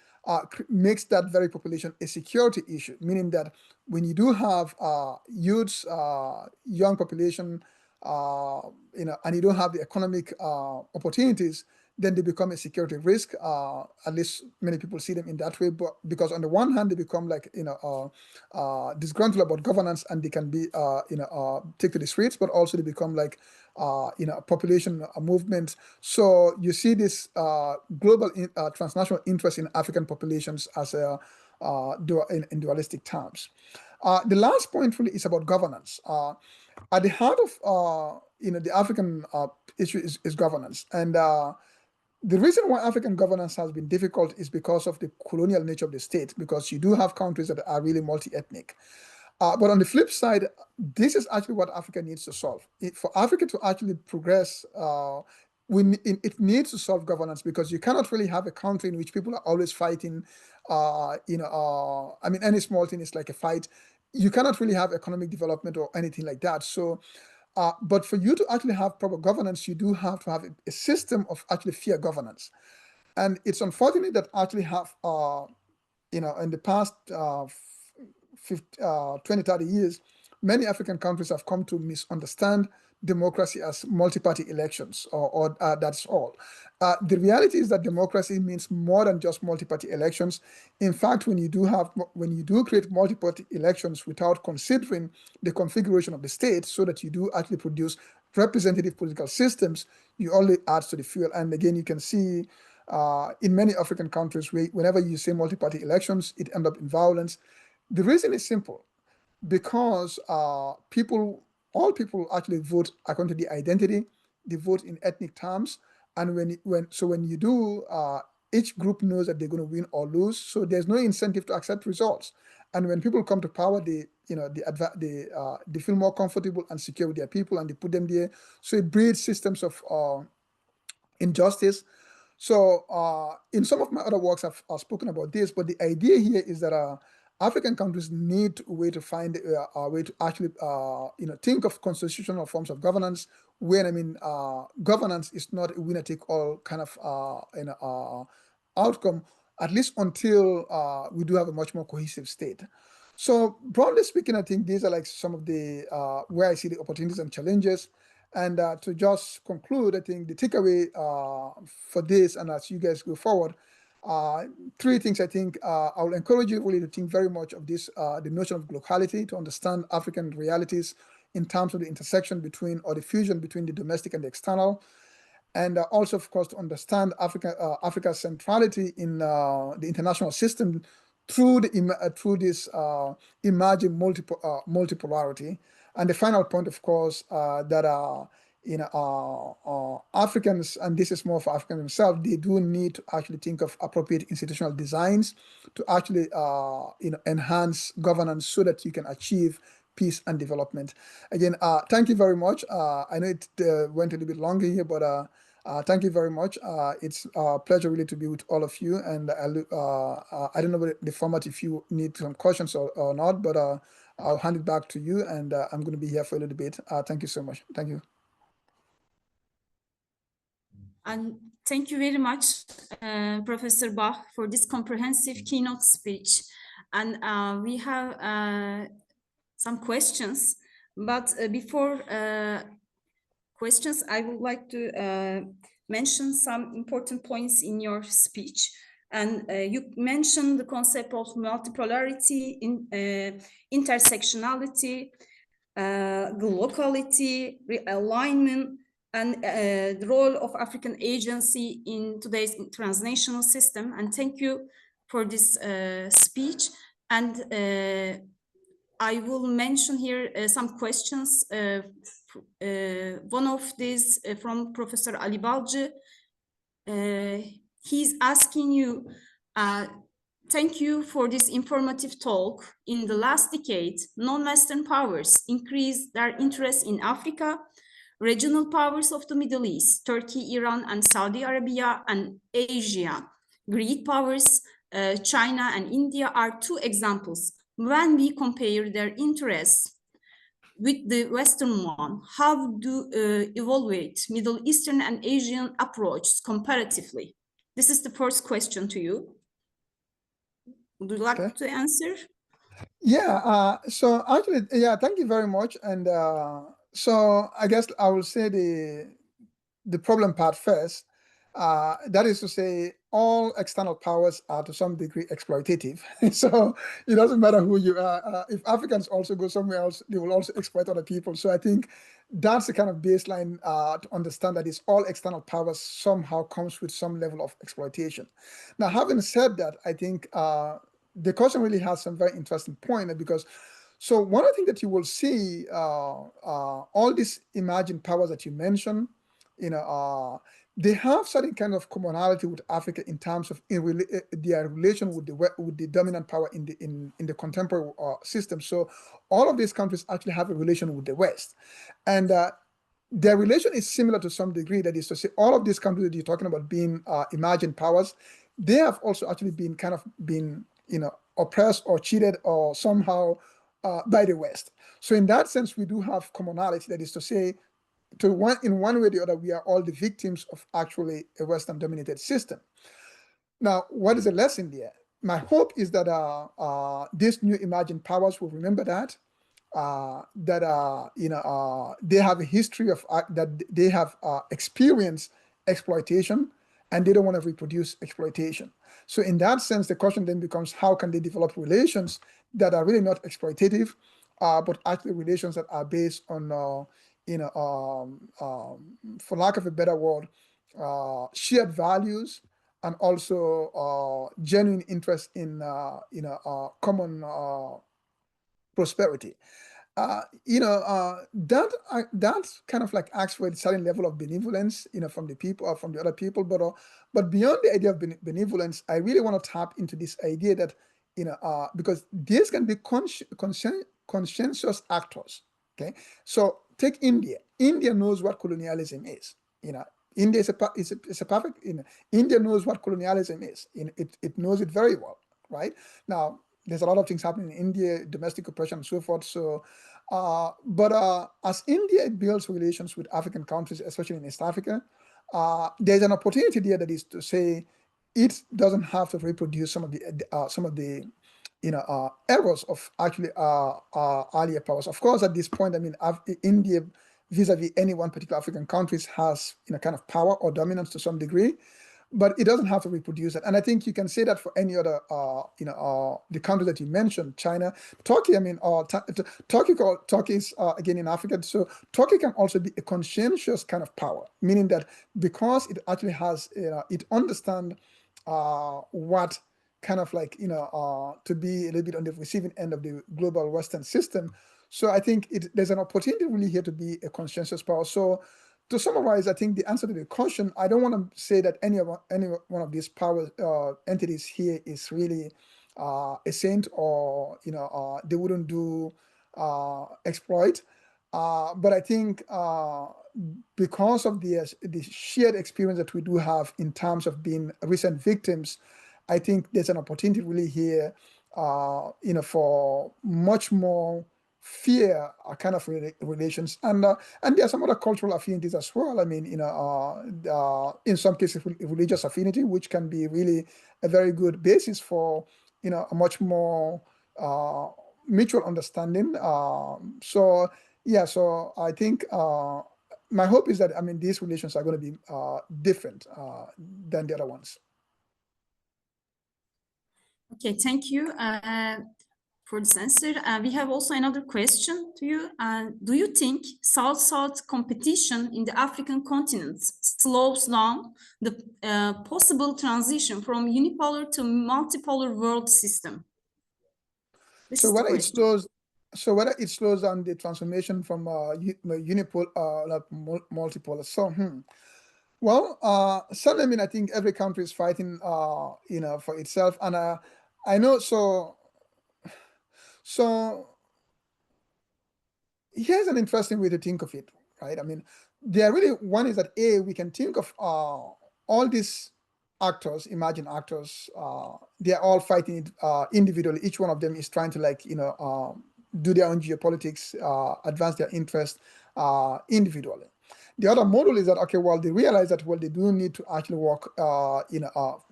S2: makes that very population a security issue, meaning that when you do have youths, young population, and you don't have the economic opportunities, then they become a security risk. At least many people see them in that way. But because on the one hand, they become like disgruntled about governance, and they can be take to the streets, but also they become like a population movement. So you see this global transnational interest in African populations as a in dualistic terms. The last point really is about governance. At the heart of the African issue is governance, and the reason why African governance has been difficult is because of the colonial nature of the state, because you do have countries that are really multi-ethnic. But on the flip side, this is actually what Africa needs to solve. For Africa to actually progress, it needs to solve governance, because you cannot really have a country in which people are always fighting. I mean, any small thing is like a fight. You cannot really have economic development or anything like that. So, but for you to actually have proper governance, you do have to have a system of actually fair governance. And it's unfortunate that actually have, in the past 20, 30 years, many African countries have come to misunderstand democracy as multi-party elections, or that's all. The reality is that democracy means more than just multi-party elections. In fact, when you do create multi-party elections without considering the configuration of the state, so that you do actually produce representative political systems, you only add to the fuel. And again, you can see in many African countries, whenever you say multi-party elections, it ends up in violence. The reason is simple, because all people actually vote according to the identity. They vote in ethnic terms, and when you do, each group knows that they're going to win or lose. So there's no incentive to accept results. And when people come to power, they feel more comfortable and secure with their people, and they put them there. So it breeds systems of injustice. So in some of my other works, I've spoken about this, but the idea here is that African countries need a way to find a way to actually think of constitutional forms of governance, when governance is not a winner-take-all kind of outcome, at least until we do have a much more cohesive state. So broadly speaking, I think these are like some of the where I see the opportunities and challenges. And to just conclude, I think the takeaway for this, and as you guys go forward, three things I think I will encourage you really to think very much of this, the notion of glocality, to understand African realities in terms of the intersection between, or the fusion between, the domestic and the external. And also, of course, to understand Africa's centrality in the international system through this emerging multipolarity. And the final point, of course, that Africans, and this is more for Africans themselves, they do need to actually think of appropriate institutional designs to actually enhance governance, so that you can achieve peace and development. Again, thank you very much. I know it went a little bit longer here, but thank you very much. It's a pleasure really to be with all of you. And I don't know the format, if you need some questions or not, but I'll hand it back to you, and I'm going to be here for a little bit. Thank you so much. Thank you.
S1: And thank you very much, Professor Bach, for this comprehensive keynote speech. And we have some questions, but before questions, I would like to mention some important points in your speech. And you mentioned the concept of multipolarity, intersectionality, glocality, realignment, and the role of African agency in today's transnational system. And thank you for this speech. And I will mention here some questions. One of these from Professor Ali Balcı. He's asking you, thank you for this informative talk. In the last decade, non-Western powers increased their interest in Africa. Regional powers of the Middle East, Turkey, Iran, and Saudi Arabia, and Asia, great powers, China and India, are two examples. When we compare their interests, with the Western one? How do evaluate Middle Eastern and Asian approaches comparatively? This is the first question to you. Would you like to answer?
S2: Yeah, so actually, yeah, thank you very much. And so I guess I will say the problem part first. That is to say, all external powers are to some degree exploitative. So it doesn't matter who you are. If Africans also go somewhere else, they will also exploit other people. So I think that's the kind of baseline to understand that it's all external powers somehow comes with some level of exploitation. Now, having said that, I think the question really has some very interesting point because so one of the things that you will see, all these imagined powers that you mentioned, they have certain kind of commonality with Africa in terms of their relation with the dominant power in the contemporary system. So all of these countries actually have a relation with the West, and their relation is similar to some degree. That is to say, all of these countries that you're talking about being imagined powers, they have also actually been oppressed or cheated or somehow by the West. So in that sense, we do have commonality. That is to say, in one way or the other, we are all the victims of actually a Western-dominated system. Now, what is the lesson there? My hope is that these new imagined powers will remember that they have a history of that they have experienced exploitation, and they don't want to reproduce exploitation. So in that sense, the question then becomes, how can they develop relations that are really not exploitative, but actually relations that are based on, for lack of a better word, shared values and also genuine interest in, common prosperity. That kind of like asks for a certain level of benevolence, from the people or from the other people. But beyond the idea of benevolence, I really want to tap into this idea that, because these can be conscientious actors. Okay, so take India. India knows what colonialism is. India is a perfect. India knows what colonialism is. It knows it very well, right? Now, there's a lot of things happening in India, domestic oppression and so forth. So, but as India builds relations with African countries, especially in East Africa, there's an opportunity there that is to say it doesn't have to reproduce some of the errors of actually earlier powers. Of course, at this point, I mean, India vis-a-vis any one particular African countries has kind of power or dominance to some degree, but it doesn't have to reproduce it. And I think you can say that for any other, the countries that you mentioned, China, Turkey. I mean, Turkey is again in Africa. So Turkey can also be a conscientious kind of power, meaning that because it actually has, it understands what kind of like, to be a little bit on the receiving end of the global Western system. So I think there's an opportunity really here to be a conscientious power. So to summarize, I think the answer to the question, I don't want to say that any one of these power entities here is really a saint or they wouldn't do exploit. But I think because of the shared experience that we do have in terms of being recent victims, I think there's an opportunity really here, for much more fair kind of relations, and there are some other cultural affinities as well. I mean, in some cases, religious affinity, which can be really a very good basis for a much more mutual understanding. So I think my hope is that these relations are going to be different than the other ones.
S1: Okay, thank you for this answer. We have also another question to you. Do you think South-South competition in the African continent slows down the possible transition from unipolar to multipolar world system?
S2: So whether it slows down the transformation from unipolar multipolar. So, well, certainly, I think every country is fighting, for itself, and I know. So here's an interesting way to think of it, right? I mean, one is that we can think of all these actors, imagined actors, they're all fighting individually. Each one of them is trying to do their own geopolitics, advance their interests individually. The other model is that, okay, well, they realize that, well, they do need to actually work,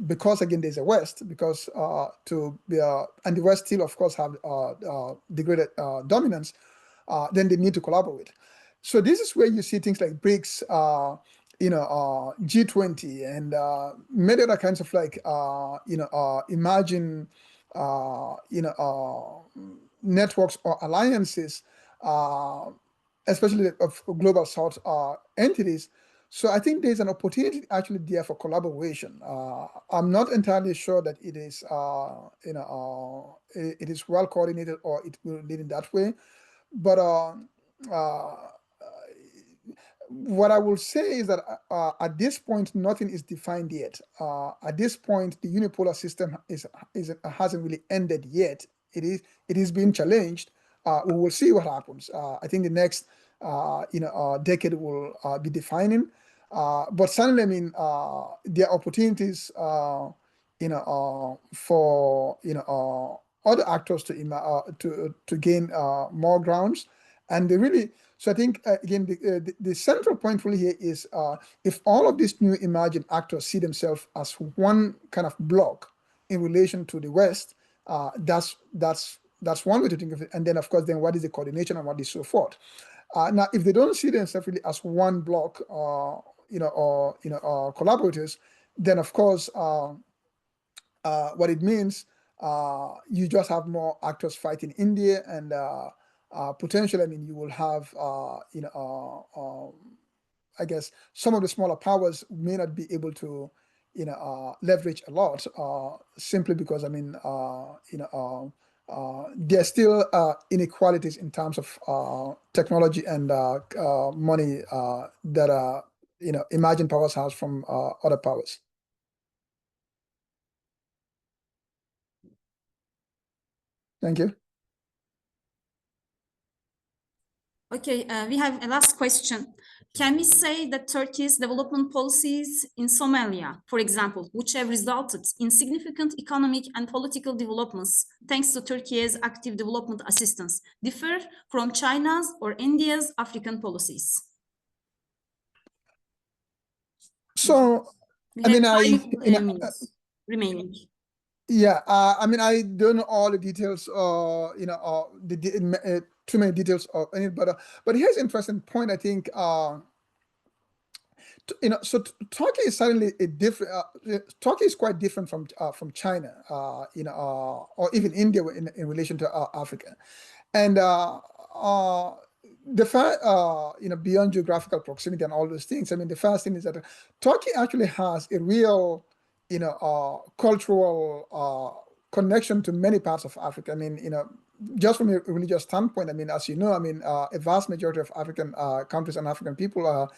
S2: because, again, there's a West, because and the West still, of course, have degraded dominance, then they need to collaborate. So this is where you see things like BRICS, G20, and many other kinds of emerging, networks or alliances, especially of global South entities. So I think there's an opportunity actually there for collaboration. I'm not entirely sure that it is, it is well coordinated or it will lead in that way. But what I will say is that at this point, nothing is defined yet. At this point, the unipolar system hasn't really ended yet. It is being challenged. We will see what happens. I think the next decade will be defining. But certainly, I mean, there are opportunities, for other actors to gain more grounds, and they really. So I think again, the central point really here is if all of these new emerging actors see themselves as one kind of block in relation to the West, that's one way to think of it. And then, of course, then what is the coordination and what is so forth. Now, if they don't see themselves really as one block, or collaborators, then of course, what it means, you just have more actors fighting India, and potentially, I mean, you will have, I guess some of the smaller powers may not be able to, leverage a lot, simply because, I mean, there's still inequalities in terms of technology and money that emerging powers have from other powers. Thank you.
S1: Okay, we have a last question. Can we say that Turkey's development policies in Somalia, for example, which have resulted in significant economic and political developments thanks to Turkey's active development assistance, differ from China's or India's African policies?
S2: So, I mean,
S1: remaining.
S2: Yeah, I mean, I don't know all the details, too many details of any, but here's an interesting point. I think, so Turkey is suddenly a different. Turkey is quite different from China, or even India in relation to Africa, and the fact, beyond geographical proximity and all those things. I mean, the first thing is that Turkey actually has a real, cultural connection to many parts of Africa. I mean, just from a religious standpoint, I mean, as you know, I mean, a vast majority of African countries and African people are,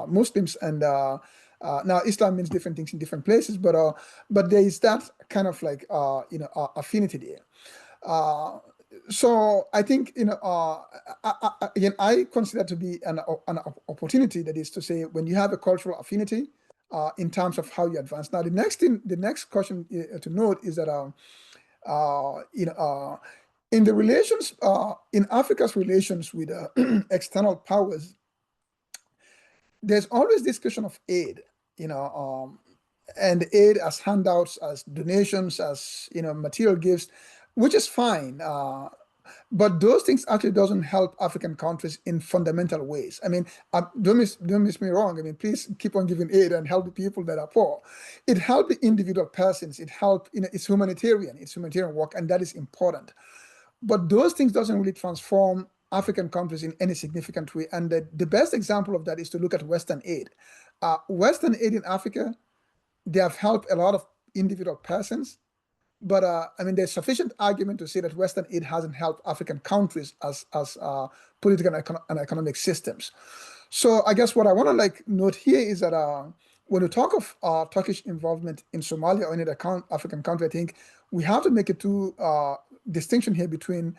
S2: Muslims, and now Islam means different things in different places, but there is that kind of like, affinity there. So I think, again, I consider to be an opportunity, that is to say, when you have a cultural affinity, in terms of how you advance. Now, the next question to note is that, in the relations, in Africa's relations with external powers, there's always discussion of aid, and aid as handouts, as donations, as material gifts, which is fine. But those things actually doesn't help African countries in fundamental ways. I mean, don't miss me wrong. I mean, please keep on giving aid and help the people that are poor. It helps the individual persons. It helps, it's humanitarian work, and that is important. But those things doesn't really transform African countries in any significant way. And the best example of that is to look at Western aid. Western aid in Africa, they have helped a lot of individual persons. But I mean, there's sufficient argument to say that Western aid hasn't helped African countries as political and economic systems. So I guess what I want to note here is that when we talk of Turkish involvement in Somalia or any other African country, I think we have to make a distinction here between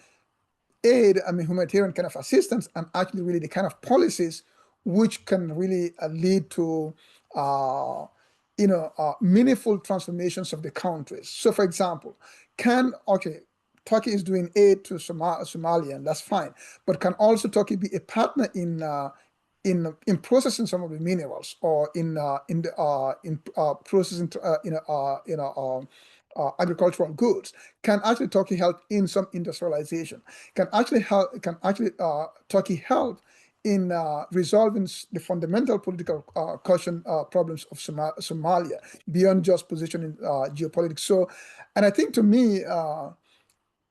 S2: aid, I mean, humanitarian kind of assistance, and actually really the kind of policies which can really lead to meaningful transformations of the countries. So, for example, Turkey is doing aid to Somalia, and that's fine. But can also Turkey be a partner in processing some of the minerals, or in processing agricultural goods? Can actually Turkey help in some industrialization? Can Turkey help in resolving the fundamental political question problems of Somalia beyond just positioning geopolitics? So, and I think, to me,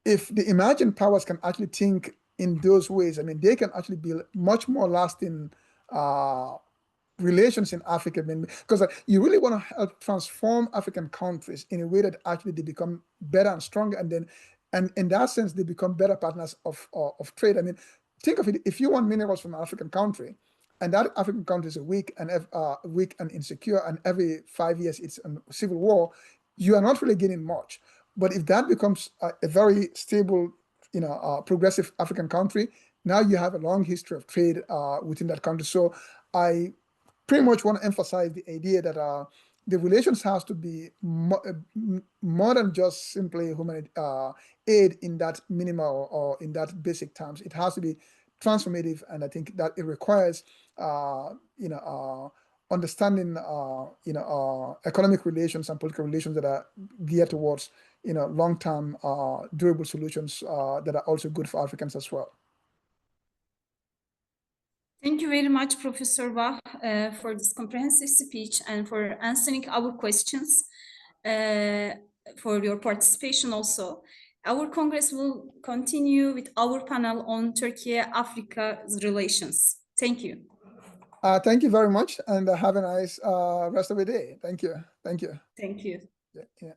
S2: if the emerging powers can actually think in those ways, I mean, they can actually build much more lasting relations in Africa, because you really want to help transform African countries in a way that actually they become better and stronger, and in that sense they become better partners of trade. I mean, think of it: if you want minerals from an African country, and that African country is weak and insecure, and every 5 years it's a civil war, you are not really getting much. But if that becomes a very stable, progressive African country, now you have a long history of trade within that country. So I pretty much want to emphasize the idea that the relations has to be more than just simply humanitarian aid in that minimal or in that basic terms. It has to be transformative, and I think that it requires understanding economic relations and political relations that are geared towards long-term durable solutions that are also good for Africans as well.
S1: Thank you very much, Professor Bah, for this comprehensive speech and for answering our questions, for your participation also. Our Congress will continue with our panel on Turkey-Africa relations. Thank you.
S2: Thank you very much, and have a nice rest of the day. Thank you. Thank you.
S1: Thank you.
S2: Yeah.